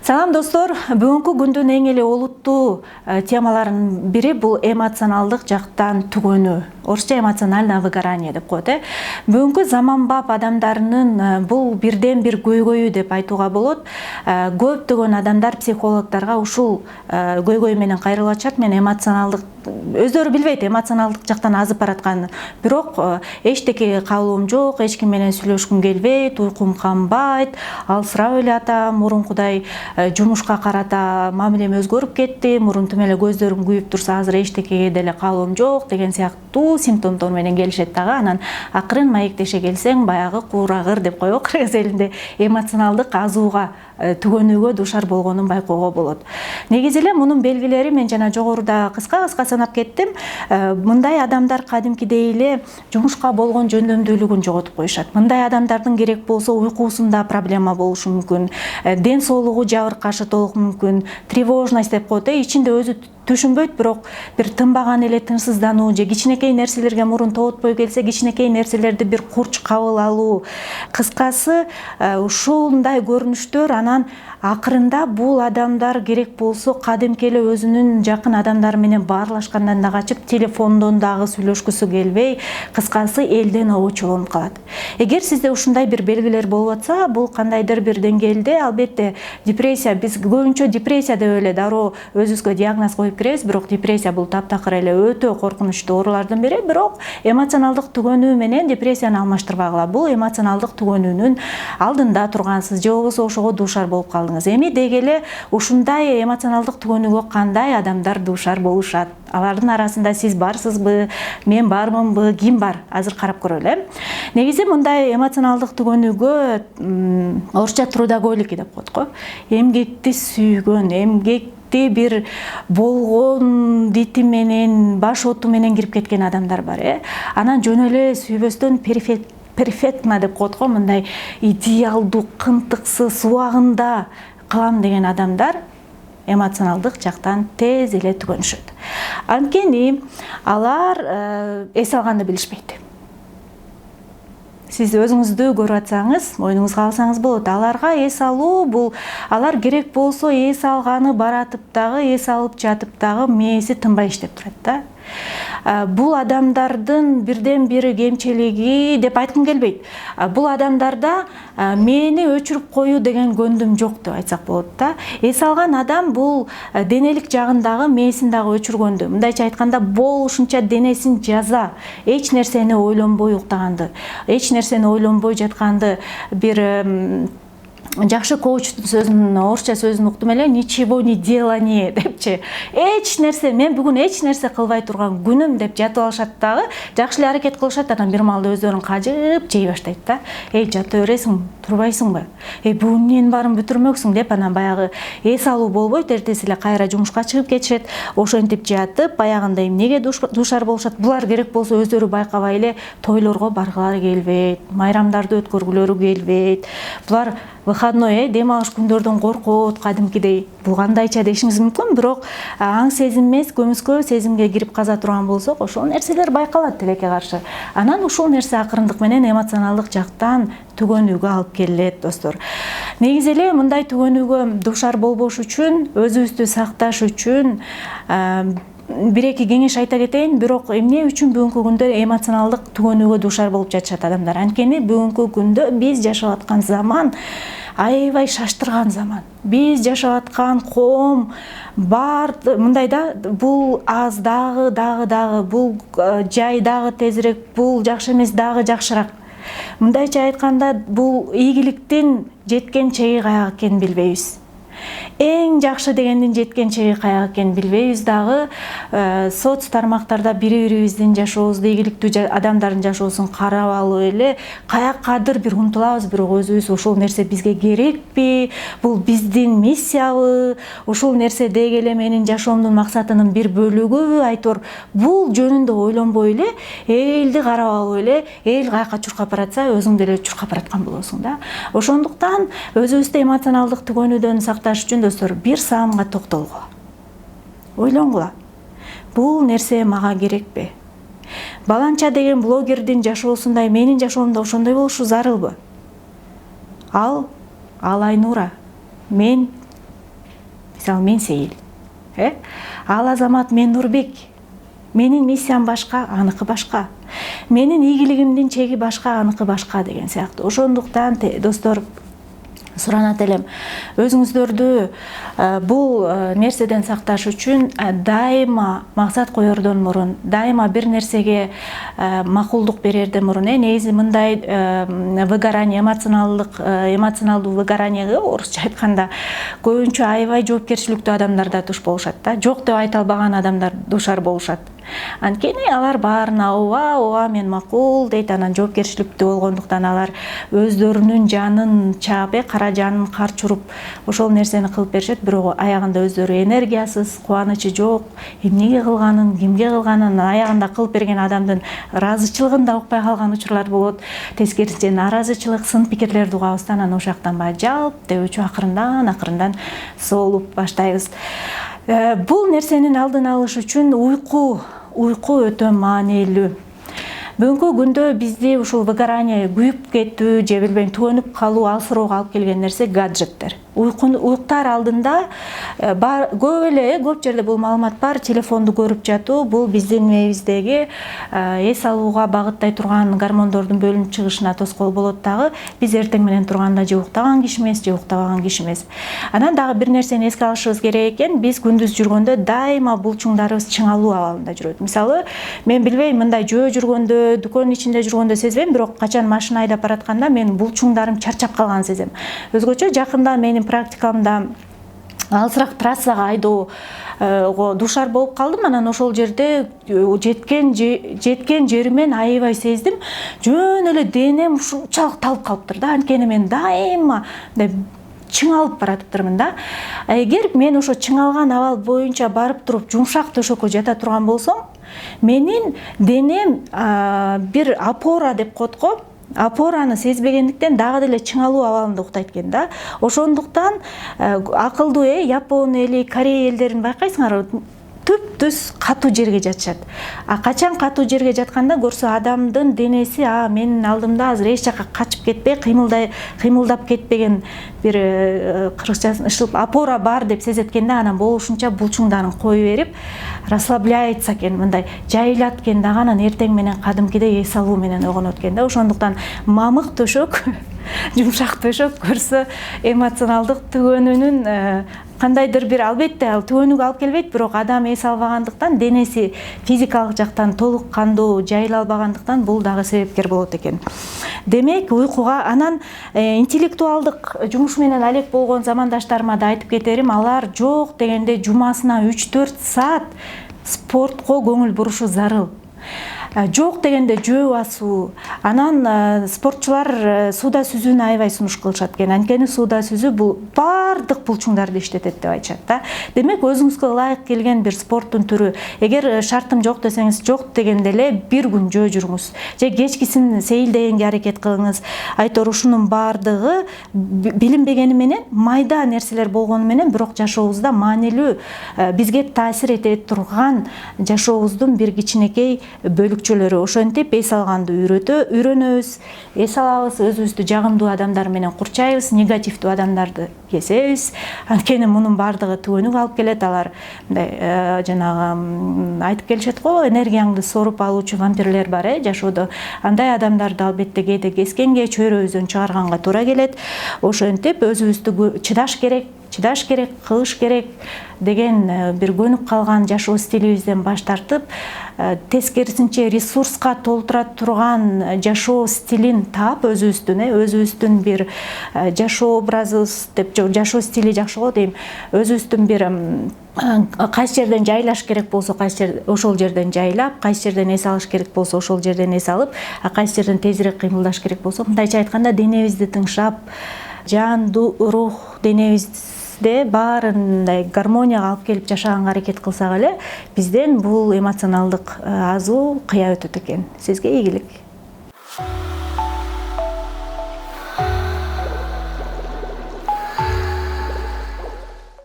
Салам достор, бүгүнкү күндүн эң эле олуттуу темаларынын бири бул эмоционалдык жактан түгөнүү. Орусча эмоциональное выгорание деп коет. Бүгүнкү заманбап адамдарынын бул бирден бир көйгөйү деп айтууга болот. Көптөгөн адамдар психологдорго ушул көйгөй менен кайрылып атышат. Мен эмоционалдык өздөрү билбейт, эмоционалдык жактан азып баратканын. Бирок эчтеке каалоом жок, эч ким менен сүйлөшкүм келбейт, уйкум канбайт, алсырап эле атам, мурункудай жумушка карата мамилем өзгөрүп кетти, мурун тим эле көздөрүм күйүп турса азыр эчтекеге деле каалоом жок деген сыяктуу симптомдор менен келишет дагы. Анан акырын маектеше келсең, баягы куурагыр деп коебу кыргыз элинде, эмоционалдык азууга, түгөнүүгө дуушар болгонун байкоого болот. Негизи эле мунун белгилери мен жана жогоруда кыска санап кеттим. Мындай адамдар кадимкидей эле жумушка болгон жөндөмдүүлүгүн жоготуп коюшат. Мындай адамдардын керек болсо уйкусунда проблема болушу мүмкүн, ден соолугу жабыркашы толук мүмкүн, тревожность деп коет, ичинде өзү түшүнбөйт, бирок бир тынбаган эле тынчсыздануу же кичинекей нерселерге мурун тоотпой келсе, кичинекей нерселерди бир курч кабыл алуу. Кыскасы, ушундай көрүнүштөр анан акырында бул адамдар керек болсо кадимки эле өзүнүн жакын адамдары менен баарлашкандан да качып, телефондон дагы сүйлөшкүсү келбей, кыскасы элден обочолонуп калат. Эгер сизде ушундай бир белгилер болуп атса, бул кандайдыр бир деңгээлде албетте депрессия, биз көбүнчө депрессия деп эле дароо өзүбүзгө диагноз коюп киребиз, бирок депрессия бул таптакыр эле өтө коркунучтуу оорулардын бири, бирок эмоционалдык түгөнүү менен депрессияны алмаштырбагыла. Бул эмоционалдык түгөнүүнүн алдында тургансыз же болбосо ошого дуушар болуп калдыңыз. Эми деги эле ушундай эмоционалдык түгөнүүгө кандай адамдар дуушар болушат? Алардын арасында сиз барсызбы, мен бармынбы, ким бар? Азыр карап көрөлү. Негизи мындай эмоционалдык түгөнүүгө орусча трудоголики деп коет го. Эмгекти сүйгөн, эмгекти бир болгон дити менен, баш оту менен кирип кеткен адамдар бар, Анан жөн эле сүйбөстөн перфектно деп коет го, мындай идеалдуу, кынтыксыз, убагында кылам деген адамдар эмоционалдык жактан тез эле түгөнүшөт. Анткени алар эс алганды билишпейт. Сиз өзүңүздү көрүп атсаңыз, оюнуңузга алсаңыз болот. Аларга эс алуу бул, алар керек болсо эс алганы баратып дагы, эс алып жатып дагы мээси тынбай иштеп турат да. Бул адамдардын бирден бири кемчилиги деп айткым келбейт. Бул адамдарда мээни өчүрүп коюу деген көндүм жок деп айтсак болот да. Эс алган адам бул денелик жагындагы мээсин дагы өчүргөндү. Мындайча айтканда, болушунча денесин жаза, эч нерсени ойлонбой уктаганды, эч нерсени ойлонбой жатканды, бир жакшы коучтун сөзүн, орусча сөзүн уктум эле, ничего не делание депчи. Эч нерсе, мен бүгүн эч нерсе кылбай турган күнүм деп жатып алышат дагы, жакшы эле аракет кылышат, анан бир маалда өздөрүн кажып жей баштайт да. Жата бересиң, турбайсыңбы? Бүгүн эмненин баарын бүтүрмөксүң деп, анан баягы эс алуу болбойт, эртеси эле кайра жумушка чыгып кетишет. Ошентип жатып, баягында эмнеге дуушар болушат? Булар керек болсо өздөрү байкабай эле тойлорго баргылары келбейт, майрамдарды өткөргүлөрү келбейт. Булар выходной, дем алыш күндөрдөн коркот кадимкидей. Бул кандайча дешиңиз мүмкүн, бирок аң сезим эмес, көмүскө сезимге кирип каза турган болсок, ошол нерселер байкалат тилекке каршы. Анан ушул нерсе акырындык менен эмоционалдык жактан түгөнүүгө алып келет, достор. Негизи эле мындай түгөнүүгө дуушар болбош үчүн, өзүбүздү сакташ үчүн бир-эки кеңеш айта кетейин. Бирок эмне үчүн бүгүнкү күндө эмоционалдык түгөнүүгө дуушар болуп жатышат адамдар? Анткени бүгүнкү күндө биз жашап аткан заман аябай шаштырган заман. Биз жашап аткан коом мындай да, бул аз дагы, бул жай дагы тезирээк, бул жакшы эмес дагы жакшыраак. Мындайча айтканда, бул ийгиликтин жеткен чеги каяка экенин билбейбиз. Эң жакшы дегендин жеткен чеги каяка экенин билбейбиз дагы. Соц тармактарда бири-бирибиздин жашообузду, ийгиликтүү адамдардын жашоосун карап алып эле каяккадыр бир умтулабыз, бирок өзүбүз ушул нерсе бизге керекпи? Бул биздин миссиябы? Ушул нерсе деги эле менин жашоомдун максатынын бир бөлүгүбү? Айтор, бул жөнүндө ойлонбой эле, элди карап алып эле, эл каяка чуркап баратса, өзүң деле чуркап бараткан болосуң да. Ошондуктан өзүбүздү эмоционалдык түгөнүүдөн сакташ үчүн, достор, бир саамга токтолгула. Ойлонгула. Бул нерсе мага керекпи? Баланча деген блогердин жашоосундай менин жашоомдо ошондой болушу зарылбы? Ал Айнура. Мен мисалы мен Сейил, ал азамат мен Нурбек. Менин миссиям башка, аныкы башка. Менин ийгилигимдин чеги башка, аныкы башка деген сыяктуу. Ошондуктан достор, суранат элем, өзүңүздөрдү бул нерседен сакташ үчүн дайыма максат коердон мурун, дайыма бир нерсеге макулдук берерден мурун, негизи мындай выгорание, эмоционалдуу выгораниеге орусча айтканда көбүнчө аябай жоопкерчиликтүү адамдарда туш болушат да. Жок деп айта албаган адамдар душар болушат. Анткени алар баарына ооба мен макул дейт, анан жоопкерчиликтүү болгондуктан алар өздөрүнүн жанын чаап, кара жанын карч уруп ошол нерсени кылып беришет, бирок аягында өздөрү энергиясыз, кубанычы жок, эмнеге кылганын, кимге кылганын аягында кылып берген адамдын ыраазычылыгын да укпай калган учурлар болот. Тескерисинче наразычылык, сын пикирлерди угабыздан анан ошол жактан баягы жалп деп өчүп акырындан соолуп баштайбыз. Бул нерсенин алдын алыш үчүн уйку өтө маанилүү. Бүгүнкү күндө бизди ушул выгорание, күйүп кетүү же билбейм түгөнүп калуу, алсыроого алып келген нерсе гаджеттер. Уюктар алдында көп жерде бул маалымат бар, телефонду көрүп жатуу бул биздин мээбиздеги эс алууга багыттай турган гормондордун бөлүнүп чыгышына тоскоол болот дагы. Биз эртең менен турганда же уктаган киши эмес, же уктабаган киши эмес. Анан дагы бир нерсени эске алышыбыз керек экен, биз күндүз жүргөндө дайыма булчуңдарыбыз чыңалуу абалында жүрөт. Мисалы, мен билбейм, мындай жөө жүргөндө, дүкөндүн ичинде жүргөндө сезбейм, бирок качан машина айдап баратканда мен булчуңдарым чарчап калганын сезем. Өзгөчө жакында менин практикамда алысыраак трассага айдоого душар болуп калдым. Анан ошол жерде жеткен жеримен аябай сездим. Жөн эле денем ушунчалык талып калыптыр да. Анткени мен дайыма чыңалып баратыптырмын да. Эгер мен ошо чыңалган абал боюнча барып туруп жумшак төшөккө жата турган болсом, менин денем бир опора деп коет го, опораны сезбегендиктен дагы деле чыңалуу абалында уктайт экен да. Ошондуктан акылдуу Япон эли, Корея элдерин байкайсыңар, түп-түз катуу жерге жатышат. Качан катуу жерге жатканда көрсө адамдын денеси менин алдымда азыр эч жака качып кетпей, кыймылдап кетпеген бир кыргызчасын ышылып опора бар деп сезет экен да. Анан болушунча булчуңдарын кое берип, расслабляется экен, мындай жайылат экен дагы, анан эртең менен кадимкидей эс алуу менен ойгонот экен да. Ошондуктан мамык төшөк, жумшак төшөк көрсө эмоционалдык түгөнүүнүн кандайдыр бир, албетте ал түгөнүүгө алып келбейт, бирок адам эс албагандыктан, денеси физикалык жактан толук кандуу жайыла албагандыктан бул дагы себепкер болот экен. Демек, уйкуга, анан интеллектуалдык жумуш менен алек болгон замандаштарыма да айтып кетерим, алар жок дегенде жумасына 3-4 саат спортко көңүл бурушу зарыл. Жок дегенде жөө басуу. Анан спортчулар сууда сүзүүнү аябай сунуш кылышат экен. Анткени сууда сүзүү бул бардык булчуңдарды иштетет деп айтышат да. Демек, өзүңүзгө ылайык келген бир спорттун түрү. Эгер шартым жок десеңиз, жок дегенде эле бир күн жөө жүрүңүз. Же кечкисин сейилдегенге аракет кылыңыз. Айтор ушунун бардыгы билинбегени менен, майда нерселер болгону менен, бирок жашообузда маанилүү, бизге таасир эте турган жашообуздун бир кичинекей бөлүк. Ошентип эс алганды үйрөнөбүз, эс алабыз, өзүбүздү жагымдуу адамдар менен курчайбыз, негативдүү адамдарды кесебиз. Анткени мунун бардыгы түгөнүгө алып келет. Алар жанагы айтып келишет го, энергияңды соруп алуучу вампирлер бар жашоодо. Андай адамдарды албетте кээде кескенге, чөйрөбүздөн чыгарганга туура келет. Ошентип өзүбүздү чыдаш керек, кылыш керек деген бир көнүп калган жашоо стилибизден баш тартып, тескерисинче ресурска толтура турган жашоо стилин таап, өзүбүздүн бир жашоо образыбыз деп, жашоо стили жакшы го дейм, өзүбүздүн бир кайсы жерден жайлаш керек болсо, ошол жерден жайлап, кайсы жерден эс алыш керек болсо, ошол жерден эс алып, кайсы жерден тезирээк кыймылдаш керек болсо, мындайча айтканда денебизди тыңшап, жан, рух денебизде баарындай гармонияга алып келип жашаганга аракет кылсак эле, бизден бул эмоционалдык азуу кыя өтөт экен. Сизге ийгилик.